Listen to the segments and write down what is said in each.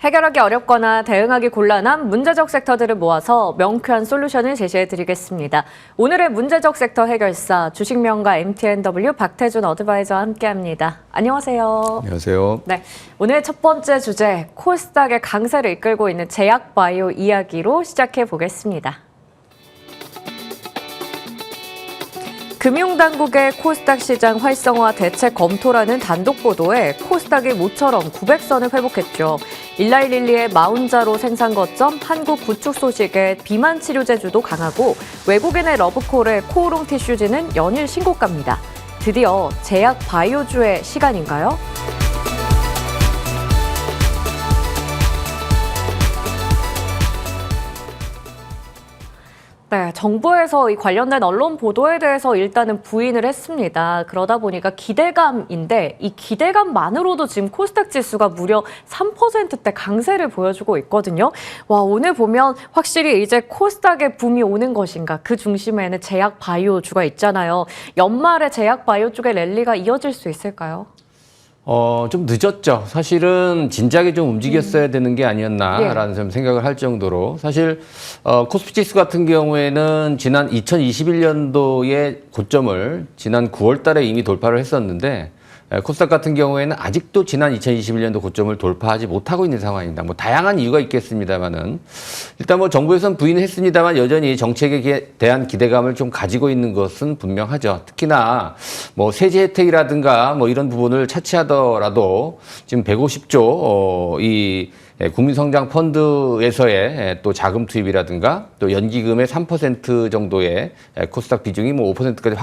해결하기 어렵거나 대응하기 곤란한 문제적 섹터들을 모아서 명쾌한 솔루션을 제시해드리겠습니다. 오늘의 문제적 섹터 해결사 주식명가 MTNW 박태준 어드바이저와 함께합니다. 안녕하세요. 안녕하세요. 네, 오늘 첫 번째 주제 코스닥의 강세를 이끌고 있는 제약바이오 이야기로 시작해 보겠습니다. 금융당국의 코스닥 시장 활성화 대책 검토라는 단독 보도에 코스닥이 모처럼 900선을 회복했죠. 일라이릴리의 마운자로 생산 거점, 한국 구축 소식에 비만 치료제주도 강하고 외국인의 러브콜의 코오롱 티슈즈는 연일 신고가입니다. 드디어 제약 바이오주의 시간인가요? 네, 정부에서 이 관련된 언론 보도에 대해서 일단은 부인을 했습니다. 그러다 보니까 기대감인데 이 기대감만으로도 지금 코스닥 지수가 무려 3%대 강세를 보여주고 있거든요. 와, 오늘 보면 확실히 이제 코스닥의 붐이 오는 것인가, 그 중심에는 제약 바이오주가 있잖아요. 연말에 제약 바이오 쪽의 랠리가 이어질 수 있을까요? 좀 늦었죠. 사실은 진작에 좀 움직였어야 되는 게 아니었나라는 좀 생각을 할 정도로 사실 코스피 지수 같은 경우에는 지난 2021년도의 고점을 지난 9월 달에 이미 돌파를 했었는데 코스닥 같은 경우에는 아직도 지난 2021년도 고점을 돌파하지 못하고 있는 상황입니다. 뭐 다양한 이유가 있겠습니다만은 일단 뭐 정부에서는 부인을 했습니다만 여전히 정책에 대한 기대감을 좀 가지고 있는 것은 분명하죠. 특히나 뭐 세제 혜택이라든가 뭐 이런 부분을 차치하더라도 지금 150조 이 국민성장 펀드에서의 또 자금 투입이라든가 또 연기금의 3% 정도의 코스닥 비중이 뭐 5%까지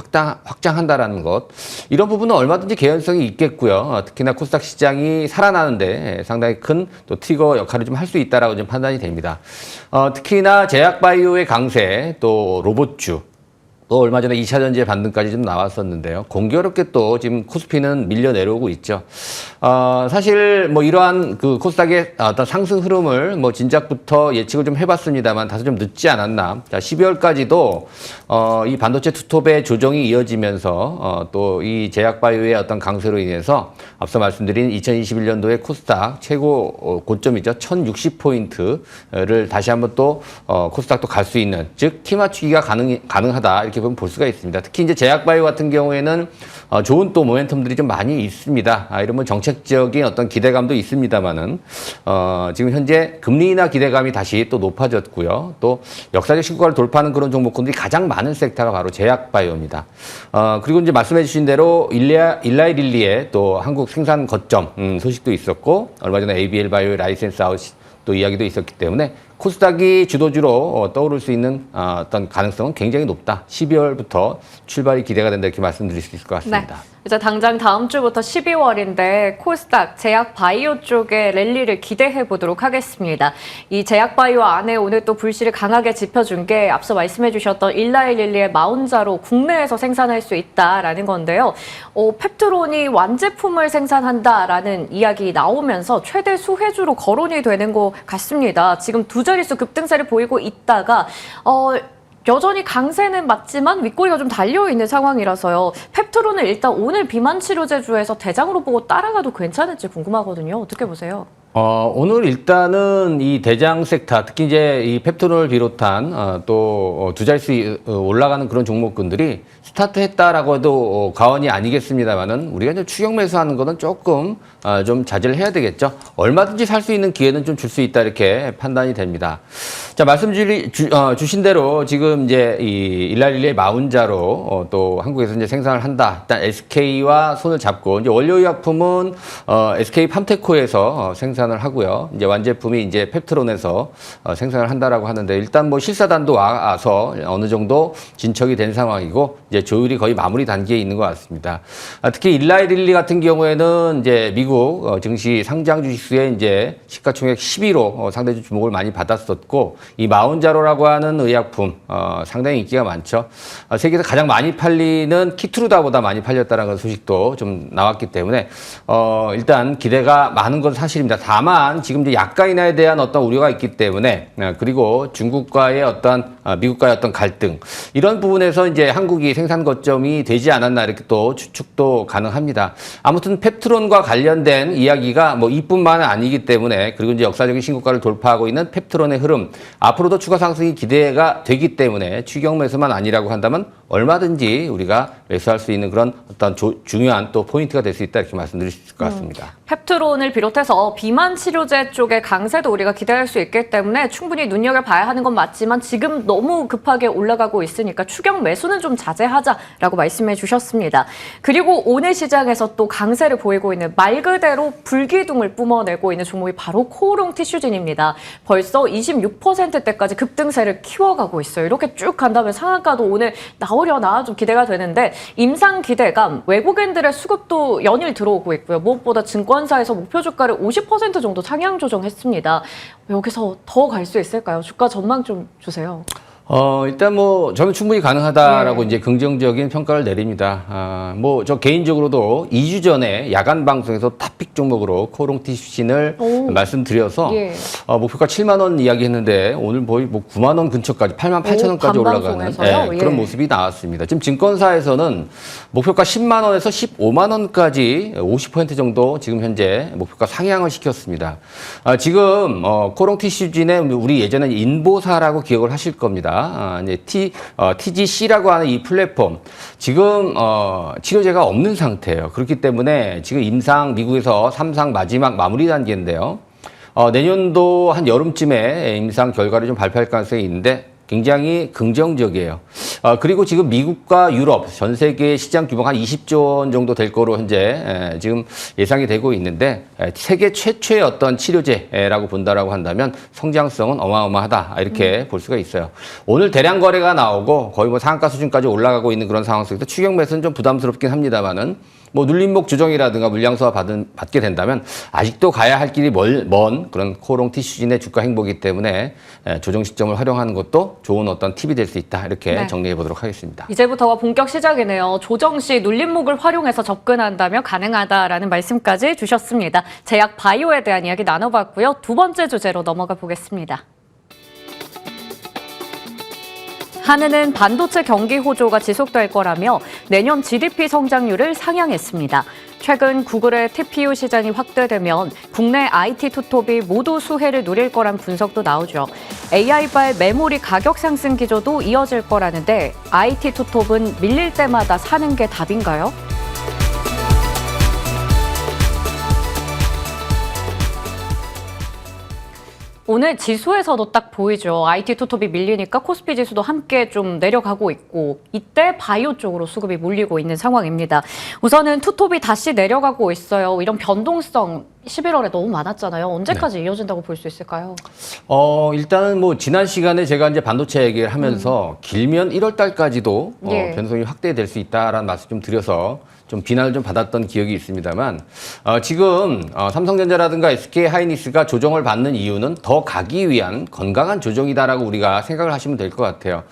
확장한다라는 것, 이런 부분은 얼마든지 개연성이 있겠고요. 특히나 코스닥 시장이 살아나는데 상당히 큰 또 트리거 역할을 좀 할 수 있다라고 좀 판단이 됩니다. 특히나 제약바이오의 강세, 또 로봇주, 또 얼마 전에 2차 전지의 반등까지 좀 나왔었는데요. 공교롭게 또 지금 코스피는 밀려 내려오고 있죠. 사실 뭐 이러한 그 코스닥의 어떤 상승 흐름을 뭐 진작부터 예측을 좀 해봤습니다만 다소 좀 늦지 않았나. 자, 12월까지도 이 반도체 투톱의 조정이 이어지면서 또 이 제약바이오의 어떤 강세로 인해서 앞서 말씀드린 2021년도의 코스닥 최고 고점이죠. 1060포인트를 다시 한번 또 코스닥도 갈 수 있는, 즉 키 맞추기가 가능하다, 이렇게 보면 볼 수가 있습니다. 특히 이제 제약바이오 같은 경우에는 좋은 또 모멘텀들이 좀 많이 있습니다. 이러면 정책적인 어떤 기대감도 있습니다만은 지금 현재 금리 인하 기대감이 다시 또 높아졌고요. 또 역사적 신고가를 돌파하는 그런 종목군들이 가장 많은 섹터가 바로 제약바이오입니다. 그리고 이제 말씀해 주신 대로 일라이릴리의 또 한국 생산 거점 소식도 있었고, 얼마 전에 ABL 바이오의 라이센스 아웃 또 이야기도 있었기 때문에 코스닥이 주도주로 떠오를 수 있는 어떤 가능성은 굉장히 높다. 12월부터 출발이 기대가 된다, 이렇게 말씀드릴 수 있을 것 같습니다. 네. 이제 당장 다음 주부터 12월인데 코스닥 제약바이오 쪽의 랠리를 기대해 보도록 하겠습니다. 이 제약바이오 안에 오늘 또 불씨를 강하게 지펴준 게 앞서 말씀해 주셨던 일라이릴리의 마운자로 국내에서 생산할 수 있다라는 건데요. 펩트론이 완제품을 생산한다라는 이야기 나오면서 최대 수혜주로 거론이 되는 것 같습니다. 지금 두 자릿수 급등세를 보이고 있다가 여전히 강세는 맞지만 윗꼬리가 좀 달려있는 상황이라서요. 펩트론을 일단 오늘 비만 치료제주에서 대장으로 보고 따라가도 괜찮을지 궁금하거든요. 어떻게 보세요? 오늘 일단은 이 대장 섹터, 특히 이제 이 펩토론을 비롯한 또 두 자릿수 올라가는 그런 종목군들이 스타트했다라고 해도 과언이 아니겠습니다만은 우리가 이제 추격 매수하는 거는 조금 좀 자제를 해야 되겠죠. 얼마든지 살 수 있는 기회는 좀 줄 수 있다, 이렇게 판단이 됩니다. 자, 말씀 주신 대로 지금 이제 이 일라릴리의 마운자로 또 한국에서 이제 생산을 한다. 일단 SK와 손을 잡고 이제 원료의약품은 SK 팜테코에서 생산을 하고요. 이제 완제품이 이제 펩트론에서 생산을 한다라고 하는데, 일단 뭐 실사단도 와서 어느 정도 진척이 된 상황이고 이제 조율이 거의 마무리 단계에 있는 것 같습니다. 특히 일라이릴리 같은 경우에는 이제 미국 증시 상장 주식수의 이제 시가총액 10위로 상대적 주목을 많이 받았었고, 이 마운자로라고 하는 의약품 상당히 인기가 많죠. 세계에서 가장 많이 팔리는 키트루다보다 많이 팔렸다는 소식도 좀 나왔기 때문에 일단 기대가 많은 건 사실입니다. 다만 지금 이제 약가 인하에 대한 어떤 우려가 있기 때문에 그리고 중국과의 어떤 미국과의 어떤 갈등 이런 부분에서 이제 한국이 생산 거점이 되지 않았나 이렇게 또 추측도 가능합니다. 아무튼 펩트론과 관련된 이야기가 뭐 이뿐만은 아니기 때문에 그리고 이제 역사적인 신고가를 돌파하고 있는 펩트론의 흐름 앞으로도 추가 상승이 기대가 되기 때문에 추경 매수만 아니라고 한다면 얼마든지 우리가 매수할 수 있는 그런 어떤 중요한 또 포인트가 될 수 있다 이렇게 말씀드릴 수 있을 것 같습니다. 펩트론을 비롯해서 비만 치료제 쪽의 강세도 우리가 기대할 수 있기 때문에 충분히 눈여겨봐야 하는 건 맞지만 지금 너무 급하게 올라가고 있으니까 추경 매수는 좀 자제하자라고 말씀해 주셨습니다. 그리고 오늘 시장에서 또 강세를 보이고 있는 말 그대로 불기둥을 뿜어내고 있는 종목이 바로 코오롱 티슈진입니다. 벌써 26%대까지 급등세를 키워가고 있어요. 이렇게 쭉 간다면 상한가도 오늘 나오려나 좀 기대가 되는데 임상 기대감, 외국인들의 수급도 연일 들어오고 있고요. 무엇보다 증권사에서 목표 주가를 50% 정도 상향 조정했습니다. 여기서 더 갈 수 있을까요? 주가 전망 좀 주세요. 일단 뭐 저는 충분히 가능하다라고 이제 긍정적인 평가를 내립니다. 뭐 저 개인적으로도 2주 전에 야간 방송에서 탑픽 종목으로 코오롱 티슈진을 말씀드려서 목표가 7만 원 이야기했는데 오늘 거의 뭐 9만 원 근처까지 8만 8천 원까지 올라가는 그런 모습이 나왔습니다. 지금 증권사에서는 목표가 10만 원에서 15만 원까지 50% 정도 지금 현재 목표가 상향을 시켰습니다. 지금 코오롱 티슈진에 우리 예전에 인보사라고 기억을 하실 겁니다. 이제 TGC라고 하는 이 플랫폼 지금 치료제가 없는 상태예요. 그렇기 때문에 지금 임상 미국에서 3상 마지막 마무리 단계인데요. 내년도 한 여름쯤에 임상 결과를 좀 발표할 가능성이 있는데 굉장히 긍정적이에요. 그리고 지금 미국과 유럽 전 세계 시장 규모가 한 20조 원 정도 될 거로 현재 지금 예상이 되고 있는데 세계 최초의 어떤 치료제라고 본다라고 한다면 성장성은 어마어마하다 이렇게 볼 수가 있어요. 오늘 대량 거래가 나오고 거의 뭐 상한가 수준까지 올라가고 있는 그런 상황 속에서 추경 매수는 좀 부담스럽긴 합니다만은 뭐 눌림목 조정이라든가 물량수와 받게 된다면 아직도 가야 할 길이 먼 그런 코오롱 티슈진의 주가 행보이기 때문에 조정 시점을 활용하는 것도 좋은 어떤 팁이 될 수 있다 이렇게 정리해 보도록 하겠습니다. 이제부터가 본격 시작이네요. 조정 시 눌림목을 활용해서 접근한다면 가능하다라는 말씀까지 주셨습니다. 제약 바이오에 대한 이야기 나눠봤고요. 두 번째 주제로 넘어가 보겠습니다. 한은은 반도체 경기 호조가 지속될 거라며 내년 GDP 성장률을 상향했습니다. 최근 구글의 TPU 시장이 확대되면 국내 IT 투톱이 모두 수혜를 누릴 거란 분석도 나오죠. AI발 메모리 가격 상승 기조도 이어질 거라는데 IT 투톱은 밀릴 때마다 사는 게 답인가요? 오늘 지수에서도 딱 보이죠. IT 투톱이 밀리니까 코스피 지수도 함께 좀 내려가고 있고 이때 바이오 쪽으로 수급이 몰리고 있는 상황입니다. 우선은 투톱이 다시 내려가고 있어요. 이런 변동성 11월에 너무 많았잖아요. 언제까지 이어진다고 볼 수 있을까요? 일단은 뭐 지난 시간에 제가 이제 반도체 얘기를 하면서 길면 1월 달까지도 변동성이 확대될 수 있다라는 말씀 좀 드려서 좀 비난을 좀 받았던 기억이 있습니다만 지금 삼성전자라든가 SK하이닉스가 조정을 받는 이유는 더 가기 위한 건강한 조정이다라고 우리가 생각을 하시면 될 것 같아요.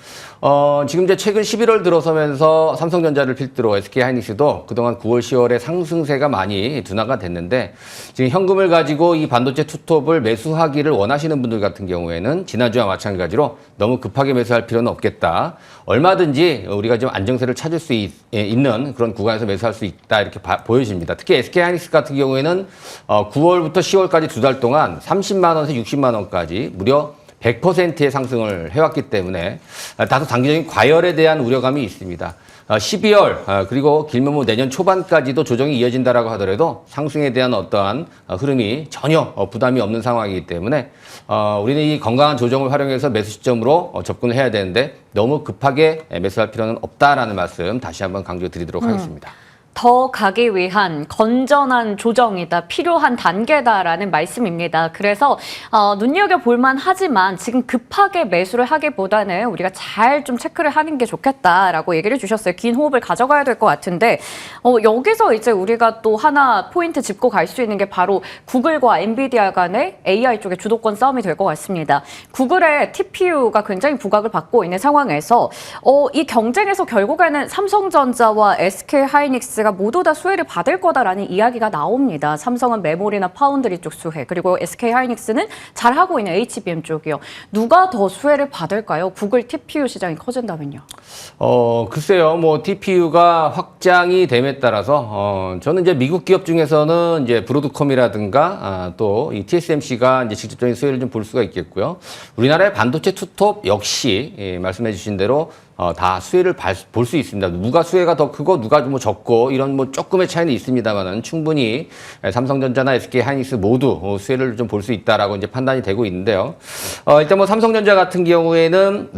지금 이제 최근 11월 들어서면서 삼성전자를 필두로 SK하이닉스도 그동안 9월, 10월에 상승세가 많이 둔화가 됐는데 지금 현금을 가지고 이 반도체 투톱을 매수하기를 원하시는 분들 같은 경우에는 지난주와 마찬가지로 너무 급하게 매수할 필요는 없겠다. 얼마든지 우리가 좀 안정세를 찾을 수 있는 그런 구간에서 매수할 수 있다 이렇게 보여집니다. 특히 SK하이닉스 같은 경우에는 9월부터 10월까지 두 달 동안 30만 원에서 60만 원까지 무려 100%의 상승을 해왔기 때문에 다소 단기적인 과열에 대한 우려감이 있습니다. 12월 그리고 길면 뭐 내년 초반까지도 조정이 이어진다라고 하더라도 상승에 대한 어떠한 흐름이 전혀 부담이 없는 상황이기 때문에 우리는 이 건강한 조정을 활용해서 매수 시점으로 접근을 해야 되는데 너무 급하게 매수할 필요는 없다라는 말씀 다시 한번 강조드리도록 하겠습니다. 더 가기 위한 건전한 조정이다, 필요한 단계다라는 말씀입니다. 그래서 눈여겨볼만 하지만 지금 급하게 매수를 하기보다는 우리가 잘 좀 체크를 하는 게 좋겠다라고 얘기를 주셨어요. 긴 호흡을 가져가야 될 것 같은데 여기서 이제 우리가 또 하나 포인트 짚고 갈 수 있는 게 바로 구글과 엔비디아 간의 AI 쪽의 주도권 싸움이 될 것 같습니다. 구글의 TPU가 굉장히 부각을 받고 있는 상황에서 이 경쟁에서 결국에는 삼성전자와 SK하이닉스가 업체가 모두 다 수혜를 받을 거다라는 이야기가 나옵니다. 삼성은 메모리나 파운드리 쪽 수혜, 그리고 SK하이닉스는 잘하고 있는 HBM 쪽이요. 누가 더 수혜를 받을까요? 구글 TPU 시장이 커진다면요. 글쎄요, 뭐 TPU가 확장이 됨에 따라서 저는 이제 미국 기업 중에서는 이제 브로드컴이라든가 또 이 TSMC가 이제 직접적인 수혜를 좀 볼 수가 있겠고요. 우리나라의 반도체 투톱 역시 말씀해주신 대로 다 수혜를 볼 수 있습니다. 누가 수혜가 더 크고 누가 뭐 적고 이런 뭐 조금의 차이는 있습니다만은 충분히 삼성전자나 SK하이닉스 모두 수혜를 좀 볼 수 있다라고 이제 판단이 되고 있는데요. 일단 뭐 삼성전자 같은 경우에는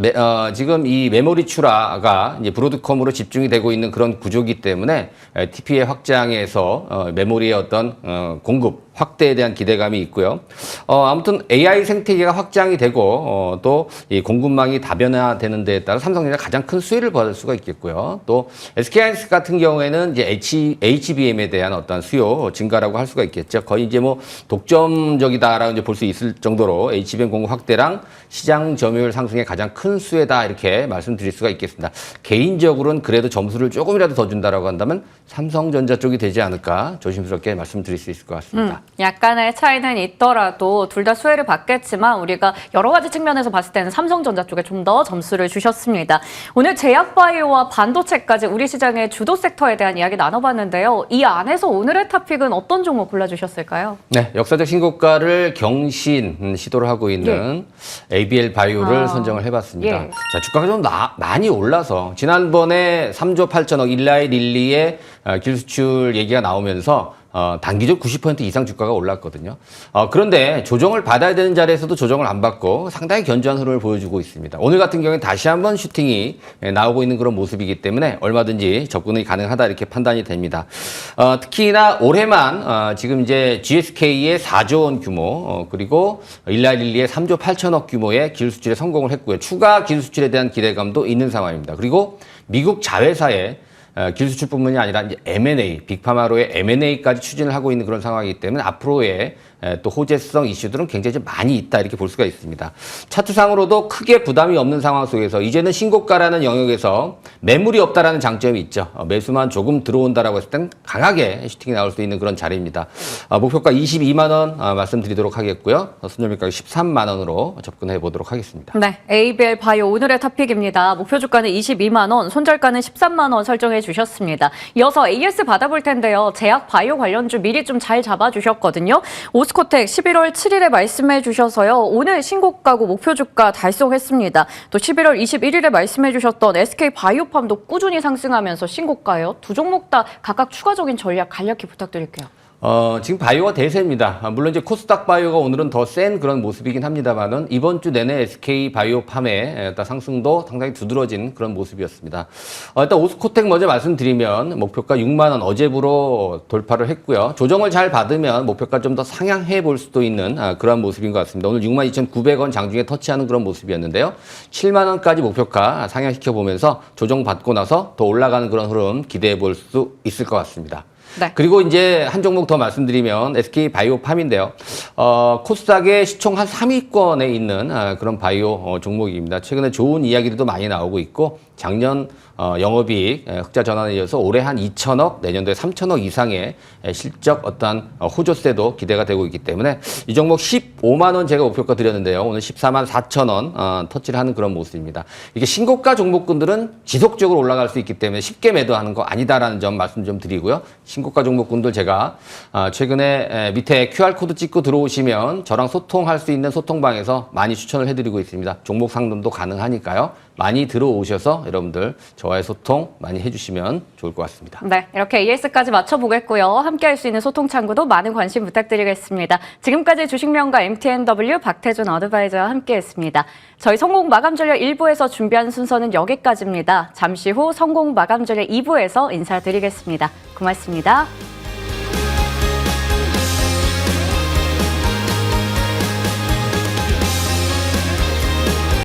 지금 이 메모리 출하가 이제 브로드컴으로 집중이 되고 있는 그런 구조이기 때문에 TP의 확장에서 메모리의 어떤 공급 확대에 대한 기대감이 있고요. 아무튼 AI 생태계가 확장이 되고 또 이 공급망이 다변화되는 데에 따라 삼성전자가 가장 큰 수혜를 받을 수가 있겠고요. 또 SK하이닉스 같은 경우에는 이제 HBM에 대한 어떤 수요 증가라고 할 수가 있겠죠. 거의 이제 뭐 독점적이다라고 이제 볼 수 있을 정도로 HBM 공급 확대랑 시장 점유율 상승에 가장 큰 수혜다 이렇게 말씀드릴 수가 있겠습니다. 개인적으로는 그래도 점수를 조금이라도 더 준다라고 한다면 삼성전자 쪽이 되지 않을까 조심스럽게 말씀드릴 수 있을 것 같습니다. 약간의 차이는 있더라도 둘 다 수혜를 받겠지만 우리가 여러 가지 측면에서 봤을 때는 삼성전자 쪽에 좀 더 점수를 주셨습니다. 오늘 제약바이오와 반도체까지 우리 시장의 주도 섹터에 대한 이야기 나눠봤는데요. 이 안에서 오늘의 토픽은 어떤 종목 골라주셨을까요? 네, 역사적 신고가를 경신 시도를 하고 있는 ABL 바이오를 선정을 해봤습니다. 예. 자, 주가가 좀 많이 올라서 지난번에 3조 8천억 일라이 릴리의 기술수출 얘기가 나오면서 단기적 90% 이상 주가가 올랐거든요. 그런데 조정을 받아야 되는 자리에서도 조정을 안 받고 상당히 견조한 흐름을 보여주고 있습니다. 오늘 같은 경우에 다시 한번 슈팅이 나오고 있는 그런 모습이기 때문에 얼마든지 접근이 가능하다 이렇게 판단이 됩니다. 특히나 올해만 지금 이제 GSK의 4조 원 규모 그리고 일라릴리의 3조 8천억 규모의 기술 수출에 성공을 했고요. 추가 기술 수출에 대한 기대감도 있는 상황입니다. 그리고 미국 자회사의 기술 수출뿐만이 아니라 이제 M&A, 빅파마로의 M&A까지 추진을 하고 있는 그런 상황이기 때문에 앞으로의 또 호재성 이슈들은 굉장히 좀 많이 있다 이렇게 볼 수가 있습니다. 차트상으로도 크게 부담이 없는 상황 속에서 이제는 신고가라는 영역에서 매물이 없다라는 장점이 있죠. 매수만 조금 들어온다라고 했을 땐 강하게 슈팅이 나올 수 있는 그런 자리입니다. 목표가 22만 원 말씀드리도록 하겠고요. 순절미가 13만 원으로 접근해 보도록 하겠습니다. 네, ABL 바이오 오늘의 토픽입니다. 목표 주가는 22만 원, 손절가는 13만 원 설정해 주셨습니다. 이어서 AS 받아볼 텐데요. 제약 바이오 관련주 미리 좀 잘 잡아주셨거든요. 오스코텍 11월 7일에 말씀해 주셔서요. 오늘 신고가고 목표 주가 달성했습니다. 또 11월 21일에 말씀해 주셨던 SK 바이오팜도 꾸준히 상승하면서 신고가예요. 두 종목 다 각각 추가적인 전략 간략히 부탁드릴게요. 지금 바이오가 대세입니다. 물론 이제 코스닥 바이오가 오늘은 더 센 그런 모습이긴 합니다만은 이번 주 내내 SK 바이오팜의 상승도 상당히 두드러진 그런 모습이었습니다. 일단 오스코텍 먼저 말씀드리면 목표가 6만 원 어제부로 돌파를 했고요. 조정을 잘 받으면 목표가 좀 더 상향해 볼 수도 있는 그런 모습인 것 같습니다. 오늘 62,900원 장중에 터치하는 그런 모습이었는데요. 7만 원까지 목표가 상향시켜 보면서 조정 받고 나서 더 올라가는 그런 흐름 기대해 볼 수 있을 것 같습니다. 네. 그리고 이제 한 종목 더 말씀드리면 SK 바이오팜인데요. 코스닥의 시총 한 3위권에 있는 그런 바이오 종목입니다. 최근에 좋은 이야기들도 많이 나오고 있고 작년 영업이익 흑자 전환에 이어서 올해 한 2천억, 내년도에 3천억 이상의 실적 어떠한 호조세도 기대가 되고 있기 때문에 이 종목 15만 원 제가 목표가 드렸는데요. 오늘 14만 4천 원 터치를 하는 그런 모습입니다. 이게 신고가 종목군들은 지속적으로 올라갈 수 있기 때문에 쉽게 매도하는 거 아니다라는 점 말씀 좀 드리고요. 신고가 종목군들 제가 최근에 밑에 QR코드 찍고 들어오시면 저랑 소통할 수 있는 소통방에서 많이 추천을 해드리고 있습니다. 종목 상담도 가능하니까요. 많이 들어오셔서 여러분들 저와의 소통 많이 해주시면 좋을 것 같습니다. 네, 이렇게 AS까지 맞춰보겠고요. 함께할 수 있는 소통 창구도 많은 관심 부탁드리겠습니다. 지금까지 주식명가 MTNW 박태준 어드바이저와 함께했습니다. 저희 성공 마감 전략 1부에서 준비한 순서는 여기까지입니다. 잠시 후 성공 마감 전략 2부에서 인사드리겠습니다. 고맙습니다.